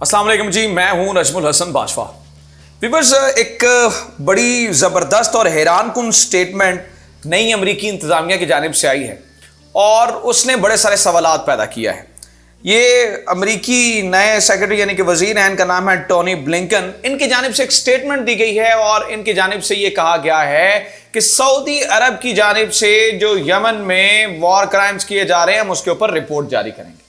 अस्सलाम वालेकुम जी, मैं हूं नजमुल हसन बाजवा। व्यूअर्स, एक बड़ी ज़बरदस्त और हैरान कुन स्टेटमेंट नई अमरीकी इंतज़ामिया की जानिब से आई है और उसने बड़े सारे सवालात पैदा किया है। ये अमरीकी नए सेक्रेटरी यानी कि वज़ीर हैं, इनका नाम है टोनी ब्लिंकन। इनकी जानिब से एक स्टेटमेंट दी गई है और इनकी जानिब से ये कहा गया है कि सऊदी अरब की जानिब से जो यमन में वॉर क्राइम्स किए जा रहे हैं हम उसके ऊपर रिपोर्ट जारी करेंगे।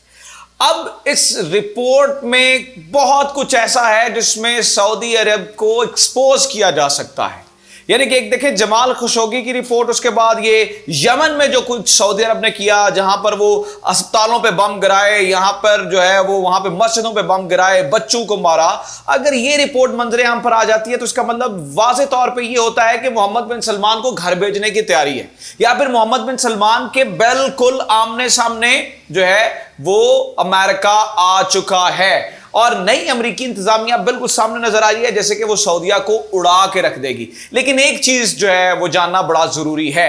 अब इस रिपोर्ट में बहुत कुछ ऐसा है जिसमें सऊदी अरब को एक्सपोज किया जा सकता है। यानी कि एक देखें जमाल खशोगी की रिपोर्ट, उसके बाद ये यमन में जो कुछ सऊदी अरब ने किया, जहां पर वो अस्पतालों पे बम गिराए, यहां पर जो है वो वहां पे मस्जिदों पे बम गिराए, बच्चों को मारा। अगर ये रिपोर्ट मंजरे आम पर आ जाती है तो इसका मतलब वाज़ेह तौर पे ये होता है कि मोहम्मद बिन सलमान को घर भेजने की तैयारी है, या फिर मोहम्मद बिन सलमान के बिल्कुल आमने सामने जो है वो अमेरिका आ चुका है और नई अमरीकी इंतजामिया बिल्कुल सामने नजर आ रही है जैसे कि वो सऊदिया को उड़ा के रख देगी। लेकिन एक चीज जो है वो जानना बड़ा जरूरी है।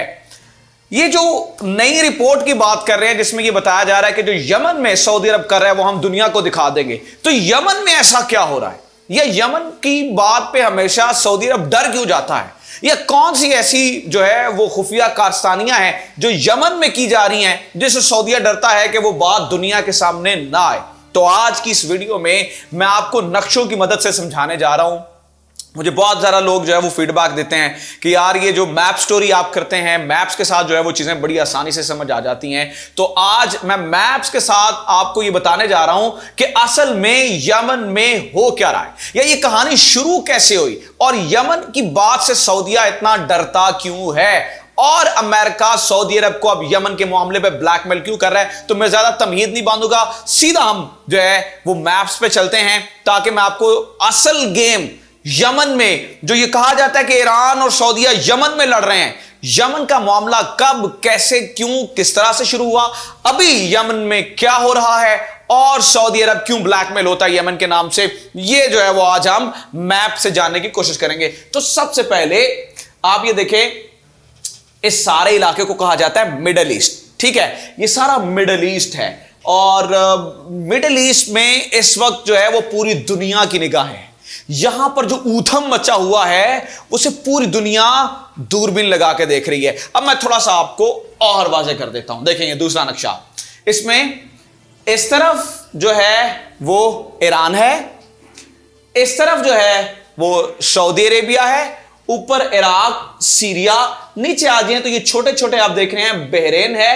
ये जो नई रिपोर्ट की बात कर रहे हैं जिसमें ये बताया जा रहा है कि जो यमन में सऊदी अरब कर रहा है वो हम दुनिया को दिखा देंगे, तो यमन में ऐसा क्या हो रहा है? या यमन की बात पे हमेशा सऊदी अरब डर क्यों जाता है? या कौन सी ऐसी जो है वो खुफिया कारस्तानियां हैं जो यमन में की जा रही हैं जिससे सऊदिया डरता है कि वो बात दुनिया के सामने ना आए? तो आज की इस वीडियो में मैं आपको नक्शों की मदद से समझाने जा रहा हूं। मुझे बहुत ज़्यादा लोग जो है वो फीडबैक देते हैं कि यार ये जो मैप स्टोरी आप करते हैं, मैप्स के साथ जो है वो चीज़ें बड़ी आसानी से समझ आ जाती हैं। तो आज मैं मैप्स के साथ आपको ये बताने जा रहा हूं कि असल में यमन में हो क्या रहा है, या ये कहानी शुरू कैसे हुई और यमन की बात से सऊदिया इतना डरता क्यों है, और अमेरिका सऊदी अरब को अब यमन के मामले पे ब्लैकमेल क्यों कर रहा है। तो मैं ज्यादा तमहीद नहीं बांधूंगा, सीधा हम जो है वो मैप्स पे चलते हैं ताकि मैं आपको असल गेम यमन में, जो ये कहा जाता है कि ईरान और सऊदिया यमन में लड़ रहे हैं, यमन का मामला कब, कैसे, क्यों, किस तरह से शुरू हुआ, अभी यमन में क्या हो रहा है और सऊदी अरब क्यों ब्लैकमेल होता है यमन के नाम से, ये जो है वो आज हम मैप से जानने की कोशिश करेंगे। तो सबसे पहले आप ये देखें, इस सारे इलाके को कहा जाता है मिडल ईस्ट। ठीक है, ये सारा मिडल ईस्ट है और मिडल ईस्ट में इस वक्त जो है वो पूरी दुनिया की निगाह है। यहां पर जो ऊधम मचा हुआ है उसे पूरी दुनिया दूरबीन लगा के देख रही है। अब मैं थोड़ा सा आपको और वाज़ेह कर देता हूं। देखेंगे दूसरा नक्शा, इसमें इस तरफ जो है वो ईरान है, इस तरफ जो है वो सऊदी अरेबिया है, ऊपर इराक, सीरिया, नीचे आ जाए तो ये छोटे छोटे आप देख रहे हैं बहरेन है,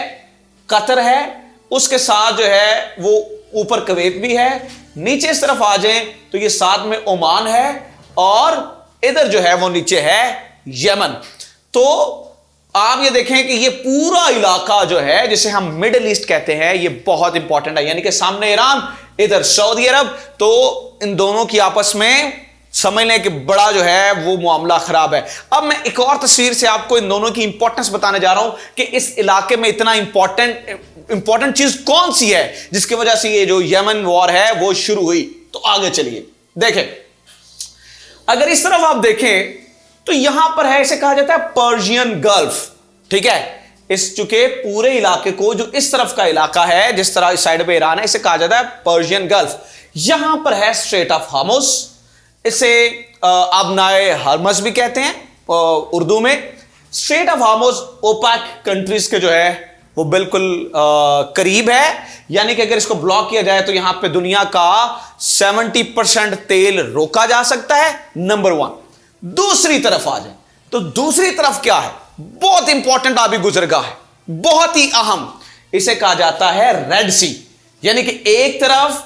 कतर है, उसके साथ जो है वो ऊपर कुवैत भी है, नीचे इस तरफ आ जाए तो ये साथ में ओमान है और इधर जो है वो नीचे है यमन। तो आप ये देखें कि ये पूरा इलाका जो है जिसे हम मिडिल ईस्ट कहते हैं ये बहुत इंपॉर्टेंट है। यानी कि सामने ईरान, इधर सऊदी अरब, तो इन दोनों की आपस में समझ लें कि बड़ा जो है वो मामला खराब है। अब मैं एक और तस्वीर से आपको इन दोनों की इंपॉर्टेंस बताने जा रहा हूं कि इस इलाके में इतना इंपॉर्टेंट चीज कौन सी है जिसकी वजह से ये जो यमन वॉर है वो शुरू हुई। तो आगे चलिए देखें, अगर इस तरफ आप देखें तो यहां पर है, इसे कहा जाता है पर्शियन गल्फ। ठीक है, इस चुके पूरे इलाके को, जो इस तरफ का इलाका है जिस तरह इस साइड पे ईरान है, इसे कहा जाता है पर्शियन गल्फ। यहां पर है स्ट्रेट ऑफ हार्मुज, इसे अबनाए हरमस भी कहते हैं उर्दू में। Strait of Hormuz OPEC countries के जो है वो बिल्कुल करीब है, यानी कि अगर इसको ब्लॉक किया जाए तो यहां पे दुनिया का 70% तेल रोका जा सकता है, नंबर 1। दूसरी तरफ आ जाए तो दूसरी तरफ क्या है, बहुत इंपॉर्टेंट आबी गुजरगाह है, बहुत ही अहम, इसे कहा जाता है रेड सी। यानी कि एक तरफ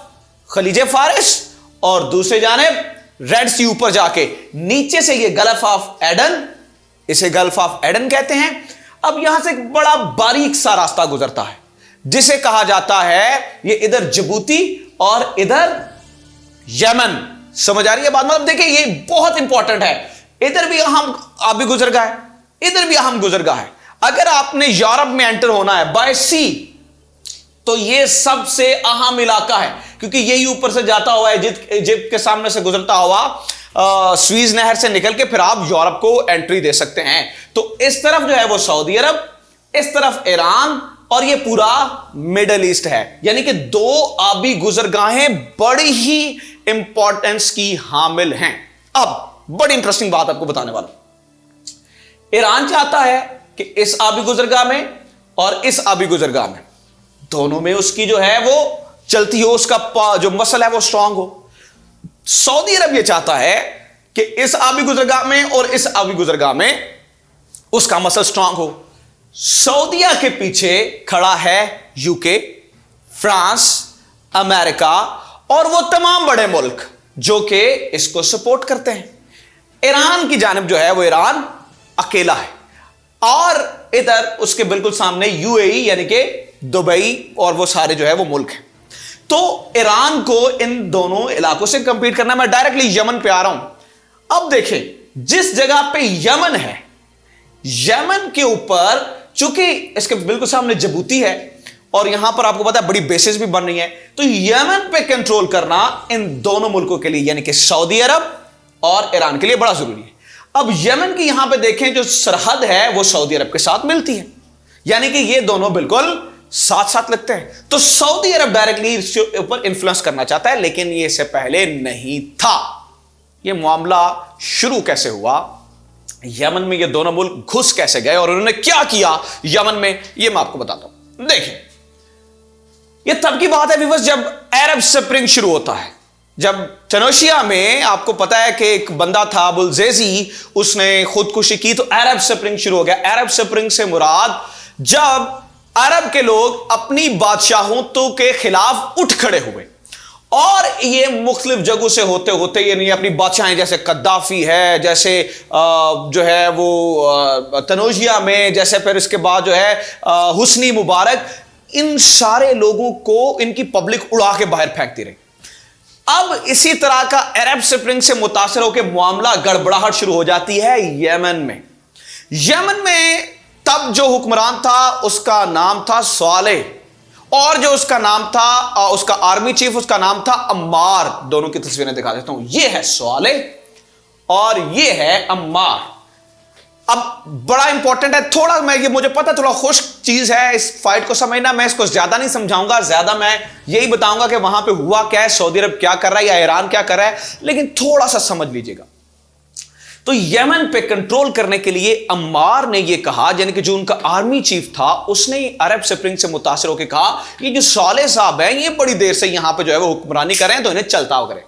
खलीजे फारिस और दूसरे जानिब रेड सी, ऊपर जाके नीचे से ये गल्फ ऑफ एडन, इसे गल्फ ऑफ एडन कहते हैं। अब यहां से एक बड़ा बारीक सा रास्ता गुजरता है जिसे कहा जाता है, ये इधर जिबूती और इधर यमन। समझ आ रही है बात? मतलब देखिए ये बहुत इंपॉर्टेंट है, इधर भी अहम आबी गुजरगाह है, इधर भी अहम गुजरगाह है। अगर आपने यूरोप में एंटर होना है बाय सी तो ये सबसे अहम इलाका है, क्योंकि यही ऊपर से जाता हुआ है इजिप्ट के सामने से गुजरता हुआ स्वीज नहर से निकल के फिर आप यूरोप को एंट्री दे सकते हैं। तो इस तरफ जो है वो सऊदी अरब, इस तरफ ईरान और ये पूरा मिडल ईस्ट है। यानी कि दो आबी गुजरगाहें बड़ी ही इंपॉर्टेंस की हामिल हैं। अब बड़ी इंटरेस्टिंग बात आपको बताने वाला हूं। ईरान चाहता है कि इस आबी गुजरगाह में और इस आबी गुजरगाह में दोनों में उसकी जो है वो चलती हो, उसका जो मसल है वो स्ट्रांग हो। सऊदी अरब ये चाहता है कि इस आबी गुजरगाह में और इस आबी गुजरगाह में उसका मसल स्ट्रांग हो। सऊदीया के पीछे खड़ा है यूके, फ्रांस, अमेरिका और वो तमाम बड़े मुल्क जो कि इसको सपोर्ट करते हैं। ईरान की जानिब जो है वो ईरान अकेला है और इधर उसके बिल्कुल सामने यूएई यानी कि दुबई और वो सारे जो है वो मुल्क हैं। तो ईरान को इन दोनों इलाकों से कंपीट करना। मैं डायरेक्टली यमन पे आ रहा हूं। अब देखें, जिस जगह पे यमन है, यमन के ऊपर चूंकि इसके बिल्कुल सामने जिबूती है और यहां पर आपको पता है बड़ी बेसिस भी बन रही है, तो यमन पे कंट्रोल करना इन दोनों मुल्कों के लिए यानी कि सऊदी अरब और ईरान के लिए बड़ा जरूरी है। अब यमन की यहां पे देखें जो सरहद है वो सऊदी अरब के साथ मिलती है, यानी कि ये दोनों बिल्कुल साथ साथ लगते हैं। तो सऊदी अरब डायरेक्टली इसके ऊपर इन्फ्लुएंस करना चाहता है, लेकिन ये इससे पहले नहीं था। ये मामला शुरू कैसे हुआ, यमन में ये दोनों मुल्क घुस कैसे गए और उन्होंने क्या किया यमन में, ये मैं आपको बताता हूं। देखिए, ये तब की बात है व्यूअर्स जब अरब स्प्रिंग शुरू होता है। जब टनोशिया में आपको पता है कि एक बंदा था बुलजेजी, उसने खुदकुशी की, तो अरब स्प्रिंग शुरू हो गया। अरब स्प्रिंग से मुराद जब अरब के लोग अपनी बादशाहों के खिलाफ उठ खड़े हुए और ये मुख्तलिफ जगहों से होते होते यानी अपनी बादशाहें जैसे कद्दाफी है, जैसे जो है वो तनोजिया में, जैसे फिर इसके बाद जो है हुस्नी मुबारक, इन सारे लोगों को इनकी पब्लिक उड़ा के बाहर फेंकती रही। अब इसी तरह का अरब स्प्रिंग से मुतासर होकर मामला गड़बड़ाहट शुरू हो जाती है यमन में। यमन में तब जो हुक्मरान था उसका नाम था सालेह और जो उसका नाम था उसका आर्मी चीफ उसका नाम था अम्मार। दोनों की तस्वीरें दिखा देता हूं। यह है सालेह और यह है अम्मार। अब बड़ा इंपॉर्टेंट है, थोड़ा मैं ये मुझे पता थोड़ा खुश्क चीज है इस फाइट को समझना, मैं इसको ज्यादा नहीं समझाऊंगा, ज्यादा मैं यही बताऊंगा कि वहां पे हुआ क्या है, सऊदी अरब क्या कर रहा है या ईरान क्या कर रहा है, लेकिन थोड़ा सा समझ लीजिएगा। तो यमन पे कंट्रोल करने के लिए अम्मार ने यह कहा, यानी कि जो उनका आर्मी चीफ था उसने अरब स्प्रिंग से मुतासर होकर कहा ये जो सालेह साहब हैं ये बड़ी देर से यहां पे जो है वो हुक्मरानी करें तो इन्हें चलता हो करें।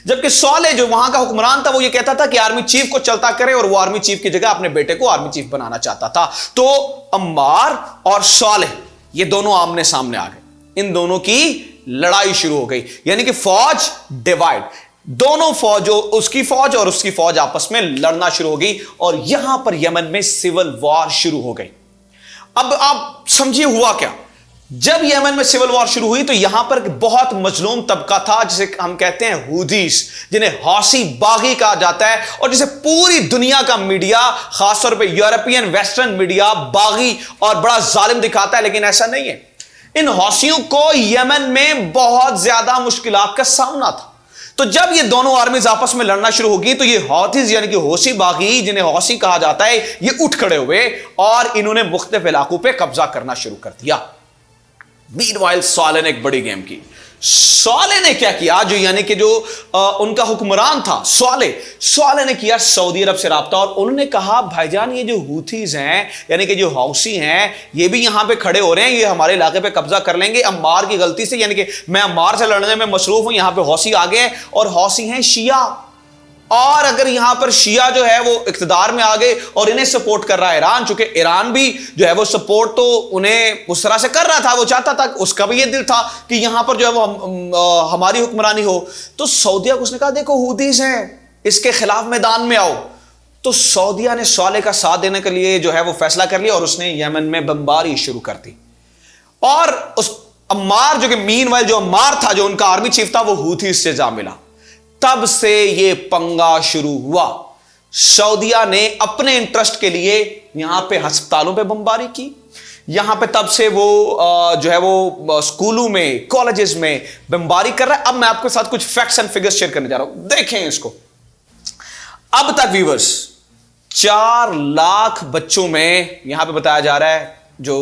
जबकि सालेह जो वहां का हुक्मरान था वो ये कहता था कि आर्मी चीफ को चलता करे और वो आर्मी चीफ की जगह अपने बेटे को आर्मी चीफ बनाना चाहता था। तो अम्मार और सालेह ये दोनों आमने सामने आ गए, इन दोनों की लड़ाई शुरू हो गई, यानी कि फौज डिवाइड, दोनों फौज, उसकी फौज और उसकी फौज आपस में लड़ना शुरू हो गई और यहां पर यमन में सिविल वॉर शुरू हो गई। अब आप समझिए हुआ क्या। जब यमन में सिविल वॉर शुरू हुई तो यहां पर बहुत मजलूम तबका था जिसे हम कहते हैं हुदीस, जिन्हें हौसी बागी कहा जाता है और जिसे पूरी दुनिया का मीडिया, खासतौर पे यूरोपियन वेस्टर्न मीडिया बागी और बड़ा जालिम दिखाता है, लेकिन ऐसा नहीं है। इन हौसियों को यमन में बहुत ज्यादा मुश्किलात का सामना था। तो जब ये दोनों आर्मीज आपस में लड़ना शुरू होगी तो ये हौथीज यानी कि हौसी बागी, जिन्हें हौसी कहा जाता है, ये उठ खड़े हुए और इन्होंने मुख्तलिफ इलाकों पे कब्जा करना शुरू कर दिया। मीनवाइल सालेह ने एक बड़ी गेम की। सालेह ने क्या किया, जो यानी कि जो उनका हुक्मरान था सालेह ने किया सऊदी अरब से राब्ता और उन्होंने कहा भाईजान ये जो हूथीज हैं यानी कि जो हौसी हैं ये भी यहां पे खड़े हो रहे हैं, ये हमारे इलाके पे कब्जा कर लेंगे अम्मार की गलती से, यानी कि मैं अम्मार से लड़ने में मसरूफ हूं, यहां पे हौसी आ गए और हौसी हैं शिया, और अगर यहां पर शिया जो है वो इख्तिदार में आ गए और इन्हें सपोर्ट कर रहा है ईरान, चूंकि ईरान भी जो है वो सपोर्ट तो उन्हें उस तरह से कर रहा था, वो चाहता था, उसका भी ये दिल था कि यहां पर जो है वो हमारी हुक्मरानी हो। तो सऊदिया को उसने कहा देखो हूदीस हैं, इसके खिलाफ मैदान में आओ। तो सऊदिया ने सालेह का साथ देने के लिए जो है वो फैसला कर लिया और उसने यमन में बमबारी शुरू कर दी और उस अम्मार जो कि मीनवाइल जो अम्मार था जो उनका आर्मी चीफ था वो हूथीस से जा मिला। तब से ये पंगा शुरू हुआ। सऊदिया ने अपने इंटरेस्ट के लिए यहां पे अस्पतालों पे बमबारी की, यहां पे तब से वो जो है वो स्कूलों में कॉलेजेस में बमबारी कर रहा है। अब मैं आपके साथ कुछ फैक्ट्स एंड फिगर्स शेयर करने जा रहा हूं, देखें इसको। अब तक व्यूअर्स 4 लाख बच्चों में यहां पे बताया जा रहा है जो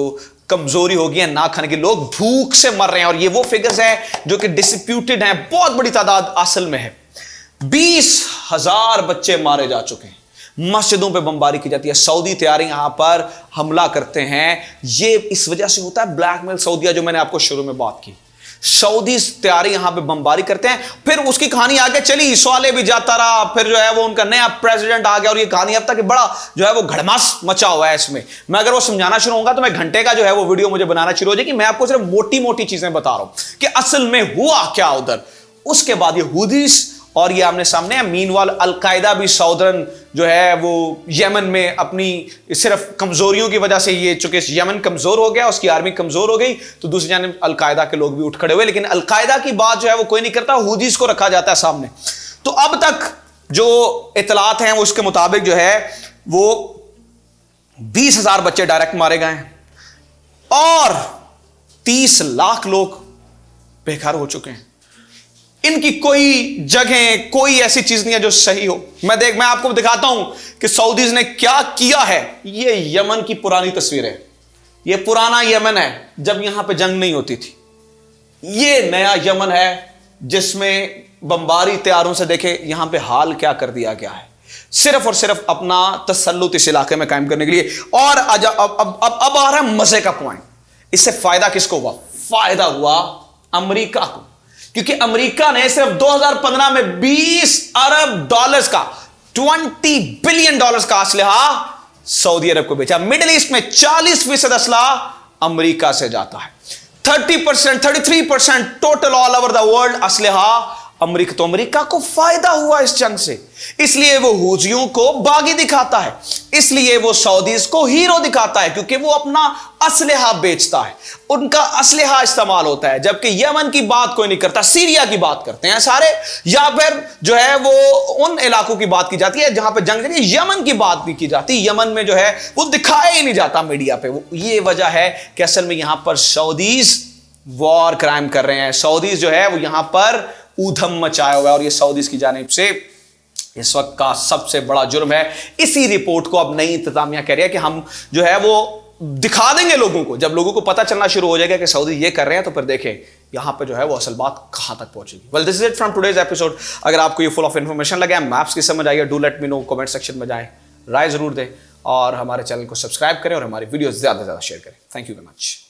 कमजोरी हो गई है ना खाने की, लोग भूख से मर रहे हैं। और ये वो फिगर्स है जो कि डिस्प्यूटेड हैं, बहुत बड़ी तादाद असल में है। 20,000 बच्चे मारे जा चुके हैं, मस्जिदों पे बमबारी की जाती है, सऊदी तैयारी यहां पर हमला करते हैं। ये इस वजह से होता है ब्लैकमेल सऊदिया, जो मैंने आपको शुरू में बात की। सऊदी तैयारी यहां पे बमबारी करते हैं, फिर उसकी कहानी आगे चली, साले भी जाता रहा, फिर जो है वो उनका नया प्रेसिडेंट आ गया, और ये कहानी अब तक बड़ा जो है वो घड़मास मचा हुआ है इसमें। मैं अगर वो समझाना शुरू होऊंगा तो मैं घंटे का जो है वो वीडियो मुझे बनाना शुरू हो जाएगी। मैं आपको सिर्फ मोटी मोटी चीजें बता रहा हूं कि असल में हुआ क्या उधर। उसके बाद ये हुदीस और ये आमने सामने है। मीनवाल अलकायदा भी साउदर्न जो है वो यमन में अपनी सिर्फ कमजोरियों की वजह से, ये चूंकि यमन कमजोर हो गया, उसकी आर्मी कमजोर हो गई, तो दूसरी जानिब अलकायदा के लोग भी उठ खड़े हुए। लेकिन अलकायदा की बात जो है वो कोई नहीं करता, हुदीस को रखा जाता है सामने। तो अब तक जो इतलात हैं उसके मुताबिक जो है वो 20,000 बच्चे डायरेक्ट मारे गए हैं और 30 लाख लोग बेघर हो चुके हैं। इनकी कोई जगह, कोई ऐसी चीज नहीं है जो सही हो। मैं आपको दिखाता हूं कि सऊदीज ने क्या किया है। ये यमन की पुरानी तस्वीर है, ये पुराना यमन है जब यहां पे जंग नहीं होती थी। ये नया यमन है जिसमें बमबारी तैयारों से देखे यहां पे हाल क्या कर दिया गया है, सिर्फ और सिर्फ अपना तसल्लुत इस इलाके में कायम करने के लिए। और अब आ रहा है मजे का पॉइंट। इससे फायदा किसको हुआ? फायदा हुआ अमेरिका को, क्योंकि अमेरिका ने सिर्फ 2015 में 20 अरब डॉलर्स का, 20 बिलियन डॉलर्स का असलहा सऊदी अरब को बेचा। मिडिल ईस्ट में 40% असलहा अमेरिका से जाता है, 30%, 33% total all over the world असलहा अमेरिका। तो अमेरिका को फायदा हुआ इस जंग से, इसलिए वो हुजियों को बागी दिखाता है, इसलिए वो सऊदीज को हीरो दिखाता है, क्योंकि वो अपना असलहा बेचता है, उनका असलहा इस्तेमाल होता है। जबकि यमन की बात कोई नहीं करता, सीरिया की बात करते हैं सारे, या फिर जो है वो उन इलाकों की बात की जाती है जहां पर जंग चली। यमन की बात नहीं की जाती, यमन में जो है वो दिखाया ही नहीं जाता मीडिया पे। ये वजह है कि असल में यहां पर सऊदीज वॉर क्राइम कर रहे हैं, सऊदीज जो है वो यहां पर ऊधम मचाया हुआ है, और ये सऊदीज की जानिब से इस वक्त का सबसे बड़ा जुर्म है। इसी रिपोर्ट को अब नई इंतजामिया कह रही है कि हम जो है वो दिखा देंगे लोगों को। जब लोगों को पता चलना शुरू हो जाएगा कि सऊदी ये कर रहे हैं, तो फिर देखें यहां पे जो है वो असल बात कहां तक पहुंचेगी। Well, this is it from today's episode. अगर आपको ये फुल ऑफ इन्फॉर्मेशन लगा, मैप्स की समझ आई है, do let me know, comment section में जाएं, राय जरूर दें, और हमारे चैनल को सब्सक्राइब करें और हमारी वीडियो ज्यादा से ज्यादा शेयर करें। Thank you very much.